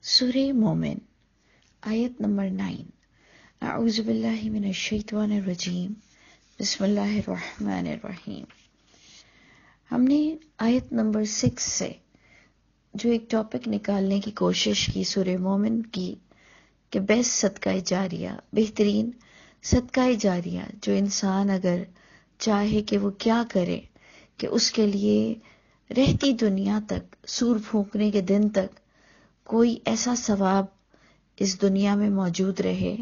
سورہ مومن آیت نمبر 9۔ اعوذ باللہ من الشیطان الرجیم، بسم اللہ الرحمن الرحیم۔ ہم نے آیت نمبر 6 سے جو ایک ٹاپک نکالنے کی کوشش کی سورہ مومن کی کہ بیسٹ صدقہ جاریہ، بہترین صدقہ جاریہ جو انسان اگر چاہے کہ وہ کیا کرے کہ اس کے لیے رہتی دنیا تک، سور پھونکنے کے دن تک کوئی ایسا ثواب اس دنیا میں موجود رہے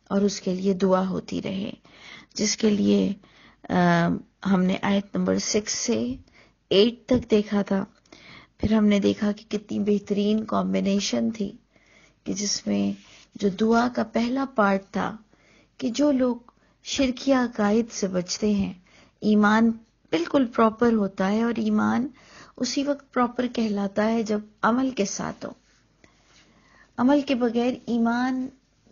اور اس کے لیے دعا ہوتی رہے، جس کے لیے ہم نے آیت نمبر 6 سے 8 تک دیکھا تھا۔ پھر ہم نے دیکھا کہ کتنی بہترین کمبینیشن تھی کہ جس میں جو دعا کا پہلا پارٹ تھا کہ جو لوگ شرکیہ عقائد سے بچتے ہیں، ایمان بالکل پراپر ہوتا ہے، اور ایمان اسی وقت پراپر کہلاتا ہے جب عمل کے ساتھ ہو۔ عمل کے بغیر ایمان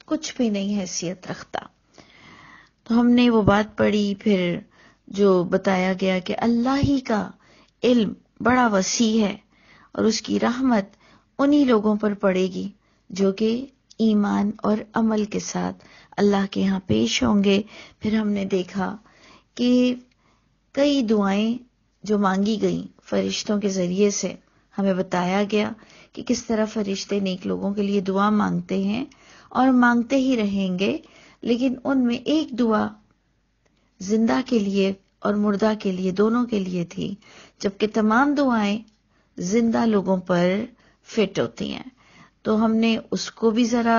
کچھ بھی نہیں حیثیت رکھتا۔ تو ہم نے وہ بات پڑھی، پھر جو بتایا گیا کہ اللہ ہی کا علم بڑا وسیع ہے اور اس کی رحمت انہی لوگوں پر پڑے گی جو کہ ایمان اور عمل کے ساتھ اللہ کے ہاں پیش ہوں گے۔ پھر ہم نے دیکھا کہ کئی دعائیں جو مانگی گئیں فرشتوں کے ذریعے سے، ہمیں بتایا گیا کہ کس طرح فرشتے نیک لوگوں کے لیے دعا مانگتے ہیں اور مانگتے ہی رہیں گے، لیکن ان میں ایک دعا زندہ کے لیے اور مردہ کے لیے، دونوں کے لیے تھی، جبکہ تمام دعائیں زندہ لوگوں پر فٹ ہوتی ہیں۔ تو ہم نے اس کو بھی ذرا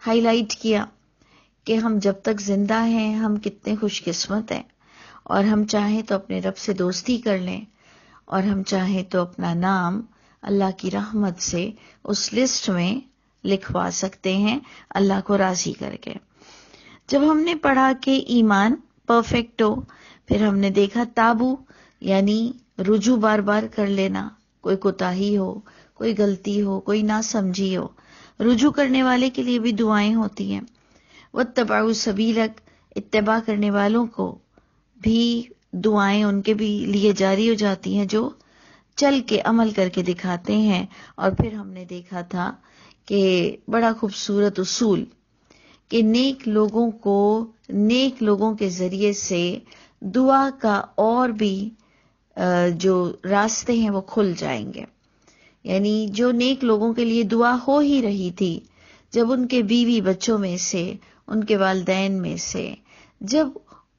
ہائی لائٹ کیا کہ ہم جب تک زندہ ہیں ہم کتنے خوش قسمت ہیں، اور ہم چاہیں تو اپنے رب سے دوستی کر لیں، اور ہم چاہیں تو اپنا نام اللہ کی رحمت سے اس لسٹ میں لکھوا سکتے ہیں اللہ کو راضی کر کے۔ جب ہم نے پڑھا کہ ایمان پرفیکٹ ہو، پھر ہم نے دیکھا تابو یعنی رجوع بار بار کر لینا، کوئی کوتاہی ہو، کوئی غلطی ہو، کوئی ناسمجھی ہو، رجوع کرنے والے کے لیے بھی دعائیں ہوتی ہیں۔ واتبعوا سبیلک، اتباع کرنے والوں کو بھی دعائیں ان کے بھی لیے جاری ہو جاتی ہیں جو چل کے عمل کر کے دکھاتے ہیں۔ اور پھر ہم نے دیکھا تھا کہ بڑا خوبصورت اصول کہ نیک لوگوں کو نیک لوگوں کے ذریعے سے دعا کا اور بھی جو راستے ہیں وہ کھل جائیں گے۔ یعنی جو نیک لوگوں کے لیے دعا ہو ہی رہی تھی، جب ان کے بیوی بچوں میں سے، ان کے والدین میں سے، جب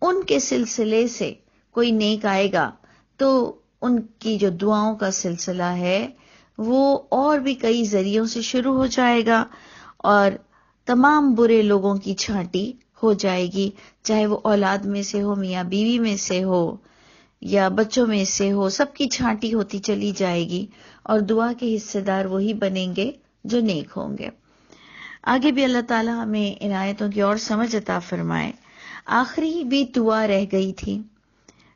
ان کے سلسلے سے کوئی نیک آئے گا تو ان کی جو دعاؤں کا سلسلہ ہے وہ اور بھی کئی ذریعوں سے شروع ہو جائے گا، اور تمام برے لوگوں کی چھانٹی ہو جائے گی، چاہے وہ اولاد میں سے ہو، میاں بیوی میں سے ہو یا بچوں میں سے ہو، سب کی چھانٹی ہوتی چلی جائے گی، اور دعا کے حصے دار وہی بنیں گے جو نیک ہوں گے۔ آگے بھی اللہ تعالی ہمیں ان آیتوں کی اور سمجھ عطا فرمائے۔ آخری بھی دعا رہ گئی تھی،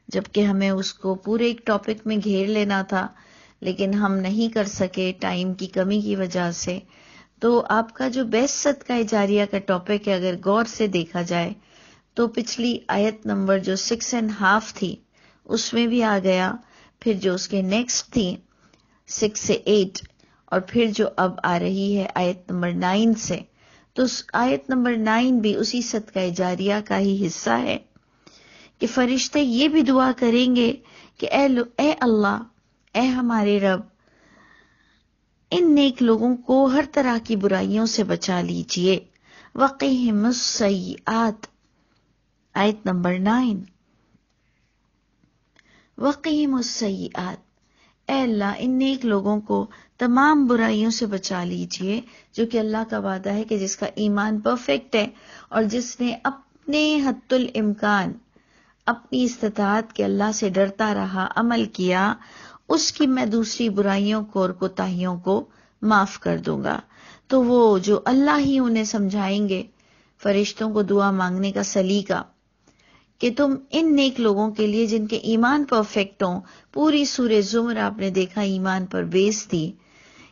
جبکہ ہمیں اس کو پورے ایک ٹاپک میں گھیر لینا تھا، لیکن ہم نہیں کر سکے ٹائم کی کمی کی وجہ سے۔ تو آپ کا جو بیسٹ صدقہ جاریہ کا ٹاپک ہے، اگر غور سے دیکھا جائے تو پچھلی آیت نمبر جو 6.5 تھی اس میں بھی آ گیا، پھر جو اس کے نیکسٹ تھی 6 سے 8، اور پھر جو اب آ رہی ہے آیت نمبر 9 سے، تو آیت نمبر 9 بھی اسی صدقہ جاریہ کا ہی حصہ ہے کہ فرشتے یہ بھی دعا کریں گے کہ اے اللہ، اے ہمارے رب، ان نیک لوگوں کو ہر طرح کی برائیوں سے بچا لیجئے۔ وقہم السیئات، آیت نمبر 9، وقہم السیئات، اے اللہ ان نیک لوگوں کو تمام برائیوں سے بچا لیجئے، جو کہ اللہ کا وعدہ ہے کہ جس کا ایمان پرفیکٹ ہے اور جس نے اپنے حد الامکان، اپنی استطاعت کے اللہ سے ڈرتا رہا، عمل کیا، اس کی میں دوسری برائیوں کو اور کوتاہیوں کو معاف کر دوں گا۔ تو وہ جو اللہ ہی انہیں سمجھائیں گے فرشتوں کو دعا مانگنے کا سلیقہ، کہ تم ان نیک لوگوں کے لیے جن کے ایمان پرفیکٹ ہوں، پوری سورہ زمر آپ نے دیکھا ایمان پر بیس تھی،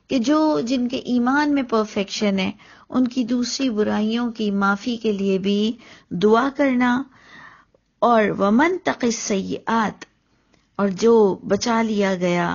کہ جو جن کے ایمان میں پرفیکشن ہے ان کی دوسری برائیوں کی معافی کے لیے بھی دعا کرنا، اور ومن تق السیئات، اور جو بچا لیا گیا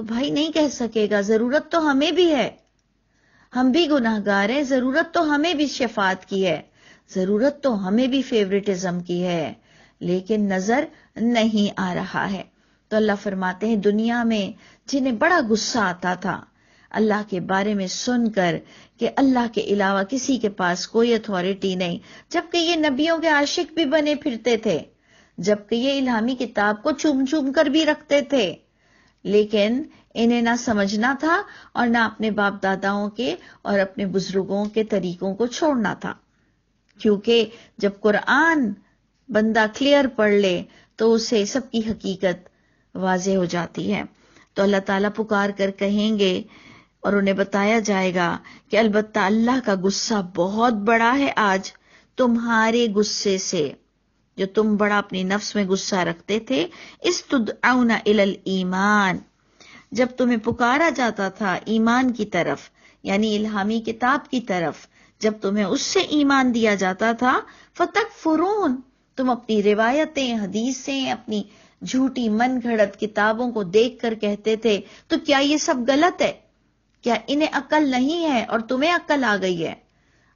تو بھائی نہیں کہہ سکے گا ضرورت تو ہمیں بھی ہے، ہم بھی گناہگار ہیں، ضرورت تو ہمیں بھی شفاعت کی ہے، ضرورت تو ہمیں بھی فیوریٹزم کی ہے، لیکن نظر نہیں آ رہا ہے۔ تو اللہ فرماتے ہیں دنیا میں جنہیں بڑا غصہ آتا تھا اللہ کے بارے میں سن کر کہ اللہ کے علاوہ کسی کے پاس کوئی اتھارٹی نہیں، جبکہ یہ نبیوں کے عاشق بھی بنے پھرتے تھے، جبکہ یہ الہامی کتاب کو چوم چوم کر بھی رکھتے تھے، لیکن انہیں نہ سمجھنا تھا اور نہ اپنے باپ داداؤں کے اور اپنے بزرگوں کے طریقوں کو چھوڑنا تھا، کیونکہ جب قرآن بندہ کلیئر پڑھ لے تو اسے سب کی حقیقت واضح ہو جاتی ہے۔ تو اللہ تعالیٰ پکار کر کہیں گے اور انہیں بتایا جائے گا کہ البتہ اللہ کا غصہ بہت بڑا ہے آج تمہارے غصے سے، جو تم بڑا اپنی نفس میں غصہ رکھتے تھے۔ استدعون الی الایمان، جب تمہیں پکارا جاتا تھا ایمان کی طرف، یعنی الہامی کتاب کی طرف، جب تمہیں اس سے ایمان دیا جاتا تھا، فتکفرون، تم اپنی روایتیں، حدیثیں، اپنی جھوٹی من گھڑت کتابوں کو دیکھ کر کہتے تھے تو کیا یہ سب غلط ہے؟ کیا انہیں عقل نہیں ہے اور تمہیں عقل آ گئی ہے؟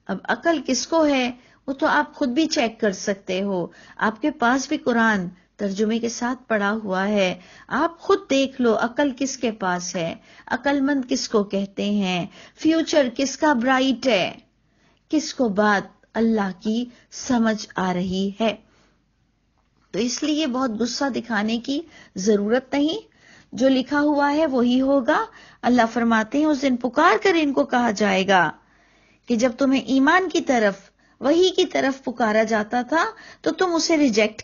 اب عقل کس کو ہے وہ تو آپ خود بھی چیک کر سکتے ہو، آپ کے پاس بھی قرآن ترجمے کے ساتھ پڑا ہوا ہے، آپ خود دیکھ لو عقل کس کے پاس ہے، عقل مند کس کو کہتے ہیں، فیوچر کس کا برائٹ ہے، کس کو بات اللہ کی سمجھ آ رہی ہے۔ تو اس لیے بہت غصہ دکھانے کی ضرورت نہیں، جو لکھا ہوا ہے وہی ہوگا۔ اللہ فرماتے ہیں اس دن پکار کر ان کو کہا جائے گا کہ جب تمہیں ایمان کی طرف، وحی کی طرف پکارا جاتا تھا تو تم اسے ریجیکٹ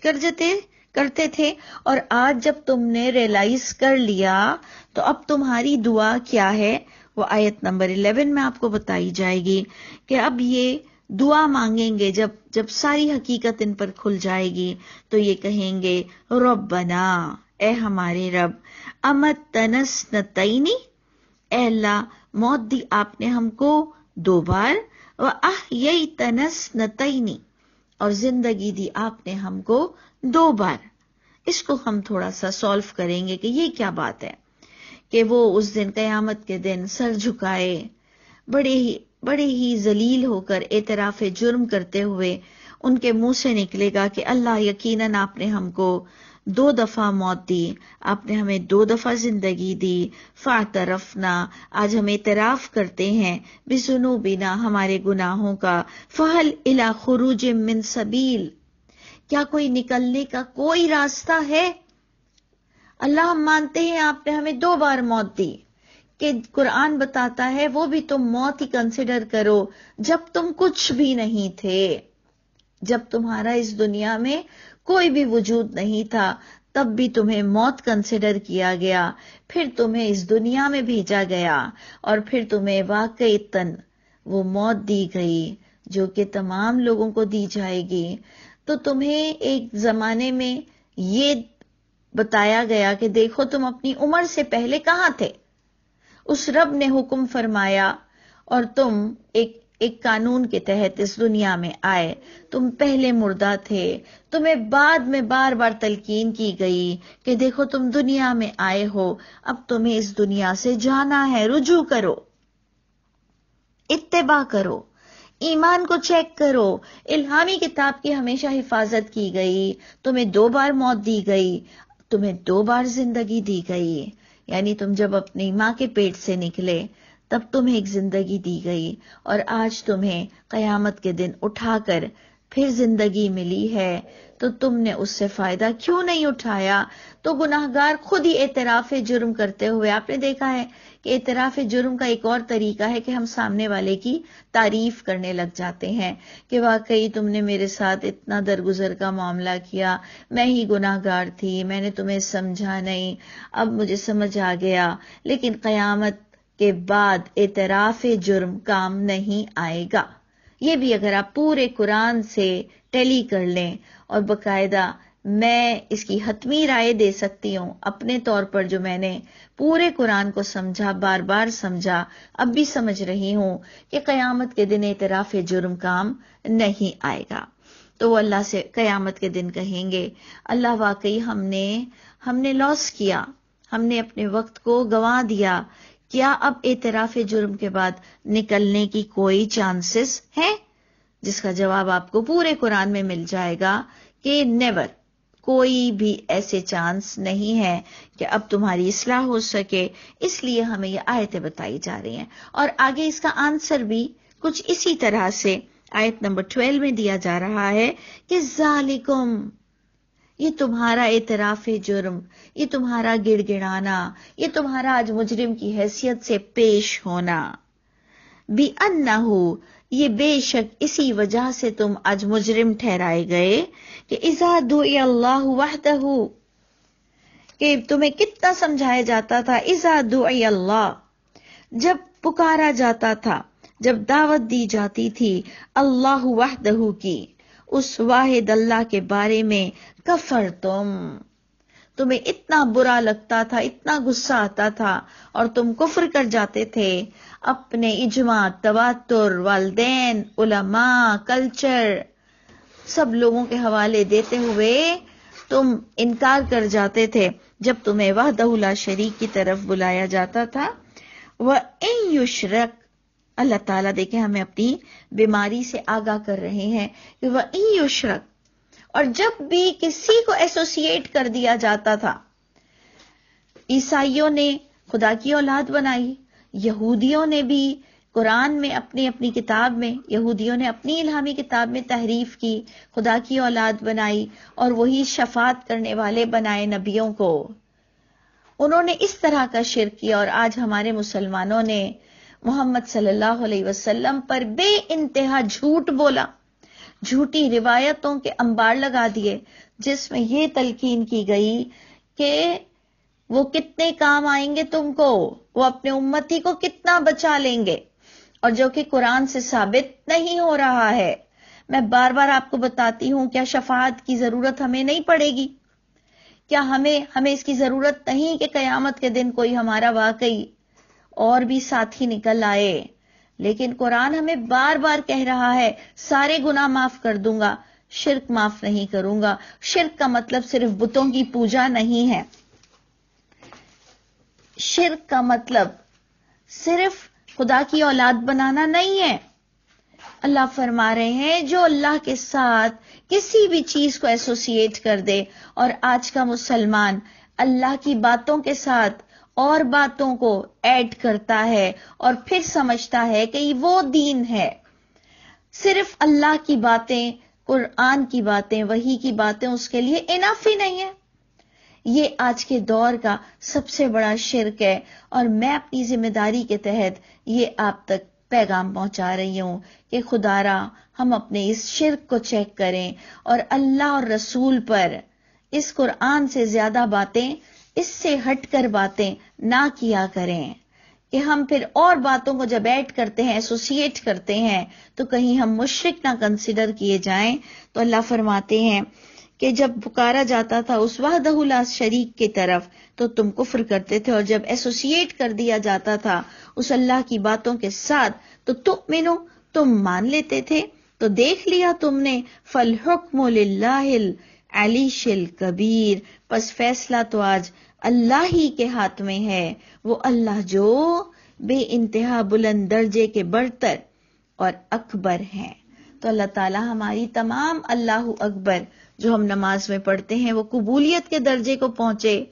کرتے تھے، اور آج جب تم نے ریئلائز کر لیا تو اب تمہاری دعا کیا ہے، وہ آیت نمبر 11 میں آپ کو بتائی جائے گی کہ اب یہ دعا مانگیں گے جب ساری حقیقت ان پر کھل جائے گی تو یہ کہیں گے ربنا، اے ہمارے رب، امتنا اثنتین، اے اللہ موت دی آپ نے ہم کو 2 بار، وَأَحْيَيْتَنَا اثْنَتَيْنِ، اور زندگی دی آپ نے ہم کو 2 بار۔ اس کو ہم تھوڑا سا سولف کریں گے کہ یہ کیا بات ہے کہ وہ اس دن قیامت کے دن سر جھکائے بڑے ہی ذلیل ہو کر اعتراف جرم کرتے ہوئے ان کے منہ سے نکلے گا کہ اللہ یقیناً آپ نے ہم کو 2 دفعہ موت دی، آپ نے ہمیں 2 دفعہ زندگی دی، فاعترفنا، آج ہم اعتراف کرتے ہیں، بذنوبنا، ہمارے گناہوں کا، فہل الی خروج من سبیل، کیا کوئی نکلنے کا کوئی راستہ ہے؟ اللہ ہم مانتے ہیں آپ نے ہمیں 2 بار موت دی، کہ قرآن بتاتا ہے وہ بھی تم موت ہی کنسیڈر کرو جب تم کچھ بھی نہیں تھے، جب تمہارا اس دنیا میں کوئی بھی وجود نہیں تھا تب بھی تمہیں موت کنسیڈر کیا گیا، پھر تمہیں اس دنیا میں بھیجا گیا اور پھر تمہیں واقعتاً وہ موت دی گئی جو کہ تمام لوگوں کو دی جائے گی۔ تو تمہیں ایک زمانے میں یہ بتایا گیا کہ دیکھو تم اپنی عمر سے پہلے کہاں تھے، اس رب نے حکم فرمایا اور تم ایک قانون کے تحت اس دنیا میں آئے، تم پہلے مردہ تھے، تمہیں بعد میں بار بار تلقین کی گئی کہ دیکھو تم دنیا میں آئے ہو، اب تمہیں اس دنیا سے جانا ہے، رجوع کرو، اتباع کرو، ایمان کو چیک کرو، الہامی کتاب کی ہمیشہ حفاظت کی گئی، تمہیں 2 بار موت دی گئی، تمہیں 2 بار زندگی دی گئی، یعنی تم جب اپنی ماں کے پیٹ سے نکلے تب تمہیں ایک زندگی دی گئی اور آج تمہیں قیامت کے دن اٹھا کر پھر زندگی ملی ہے، تو تم نے اس سے فائدہ کیوں نہیں اٹھایا؟ تو گناہگار خود ہی اعتراف جرم کرتے ہوئے، آپ نے دیکھا ہے کہ اعتراف جرم کا ایک اور طریقہ ہے کہ ہم سامنے والے کی تعریف کرنے لگ جاتے ہیں کہ واقعی تم نے میرے ساتھ اتنا درگزر کا معاملہ کیا، میں ہی گناہگار تھی، میں نے تمہیں سمجھا نہیں، اب مجھے سمجھ آ گیا۔ لیکن قیامت کے بعد اعتراف جرم کام نہیں آئے گا۔ یہ بھی اگر آپ پورے قرآن سے ٹیلی کر لیں، اور باقاعدہ میں اس کی حتمی رائے دے سکتی ہوں اپنے طور پر، جو میں نے پورے قرآن کو سمجھا، بار بار سمجھا، اب بھی سمجھ رہی ہوں کہ قیامت کے دن اعتراف جرم کام نہیں آئے گا۔ تو وہ اللہ سے قیامت کے دن کہیں گے اللہ واقعی ہم نے لاس کیا، ہم نے اپنے وقت کو گنوا دیا. کیا اب اعتراف جرم کے بعد نکلنے کی کوئی چانسز ہے؟ جس کا جواب آپ کو پورے قرآن میں مل جائے گا کہ نیور، کوئی بھی ایسے چانس نہیں ہے کہ اب تمہاری اصلاح ہو سکے. اس لیے ہمیں یہ آیتیں بتائی جا رہی ہیں. اور آگے اس کا آنسر بھی کچھ اسی طرح سے آیت نمبر 12 میں دیا جا رہا ہے کہ ذالکم، یہ تمہارا اعتراف جرم، یہ تمہارا گڑ گڑانا، یہ تمہارا آج مجرم کی حیثیت سے پیش ہونا، بِأَنَّهُ، یہ بے شک اسی وجہ سے تم آج مجرم ٹھہرائے گئے کہ اذا دعی اللہ وحدہ، کہ تمہیں کتنا سمجھایا جاتا تھا اذا دعی اللہ، جب پکارا جاتا تھا، جب دعوت دی جاتی تھی اللہ وحدہ کی، اس واحد اللہ کے بارے میں، کفرتم، تمہیں اتنا برا لگتا تھا، اتنا غصہ آتا تھا اور تم کفر کر جاتے تھے. اپنے اجماع، تواتر، والدین، علماء، کلچر، سب لوگوں کے حوالے دیتے ہوئے تم انکار کر جاتے تھے جب تمہیں وحدہ لا شریک کی طرف بلایا جاتا تھا. وَإِن يُشْرَكْ، اللہ تعالیٰ دیکھیں ہمیں اپنی بیماری سے آگاہ کر رہے ہیں کہ وَإِن يُشْرَكْ، اور جب بھی کسی کو ایسوسیٹ کر دیا جاتا تھا. عیسائیوں نے خدا کی اولاد بنائی، یہودیوں نے بھی قرآن میں اپنی اپنی کتاب میں، یہودیوں نے اپنی الہامی کتاب میں تحریف کی، خدا کی اولاد بنائی اور وہی شفاعت کرنے والے بنائے نبیوں کو. انہوں نے اس طرح کا شرک کیا. اور آج ہمارے مسلمانوں نے محمد صلی اللہ علیہ وسلم پر بے انتہا جھوٹ بولا، جھوٹی روایتوں کے انبار لگا دیے جس میں یہ تلقین کی گئی کہ وہ کتنے کام آئیں گے تم کو، وہ اپنے امتی کو کتنا بچا لیں گے، اور جو کہ قرآن سے ثابت نہیں ہو رہا ہے. میں بار بار آپ کو بتاتی ہوں، کیا شفاعت کی ضرورت ہمیں نہیں پڑے گی؟ کیا ہمیں اس کی ضرورت نہیں کہ قیامت کے دن کوئی ہمارا واقعی اور بھی ساتھی نکل آئے؟ لیکن قرآن ہمیں بار بار کہہ رہا ہے سارے گناہ معاف کر دوں گا، شرک معاف نہیں کروں گا. شرک کا مطلب صرف بتوں کی پوجا نہیں ہے. شرک کا مطلب صرف خدا کی اولاد بنانا نہیں ہے. اللہ فرما رہے ہیں جو اللہ کے ساتھ کسی بھی چیز کو ایسوسیٹ کر دے، اور آج کا مسلمان اللہ کی باتوں کے ساتھ اور باتوں کو ایڈ کرتا ہے اور پھر سمجھتا ہے کہ یہ وہ دین ہے. صرف اللہ کی باتیں، قرآن کی باتیں، وحی کی باتیں اس کے لیے انف ہی نہیں ہے. یہ آج کے دور کا سب سے بڑا شرک ہے، اور میں اپنی ذمہ داری کے تحت یہ آپ تک پیغام پہنچا رہی ہوں کہ خدا را ہم اپنے اس شرک کو چیک کریں اور اللہ اور رسول پر اس قرآن سے زیادہ باتیں، اس سے ہٹ کر باتیں نہ کیا کریں، کہ ہم پھر اور باتوں کو جب ایڈ کرتے ہیں، ایسوسیٹ کرتے ہیں، تو کہیں ہم مشرک نہ کنسیڈر کیے جائیں. تو اللہ فرماتے ہیں کہ جب پکارا جاتا تھا اس وحدہ لا شریک کی طرف تو تم کفر کرتے تھے، اور جب ایسوسیٹ کر دیا جاتا تھا اس اللہ کی باتوں کے ساتھ تو تؤمنو، تم مان لیتے تھے. تو دیکھ لیا تم نے، فالحکم للہ العلیش الکبیر، پس فیصلہ تو آج اللہ ہی کے ہاتھ میں ہے، وہ اللہ جو بے انتہا بلند درجے کے برتر اور اکبر ہیں. تو اللہ تعالی ہماری تمام اللہ اکبر جو ہم نماز میں پڑھتے ہیں وہ قبولیت کے درجے کو پہنچے،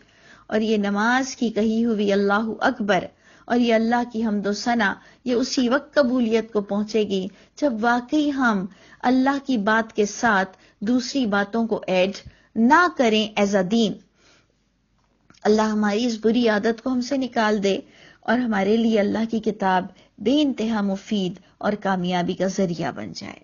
اور یہ نماز کی کہی ہوئی اللہ اکبر اور یہ اللہ کی حمد و ثنا یہ اسی وقت قبولیت کو پہنچے گی جب واقعی ہم اللہ کی بات کے ساتھ دوسری باتوں کو ایڈ نہ کریں ایز اے دین. اللہ ہماری اس بری عادت کو ہم سے نکال دے اور ہمارے لیے اللہ کی کتاب بے انتہا مفید اور کامیابی کا ذریعہ بن جائے.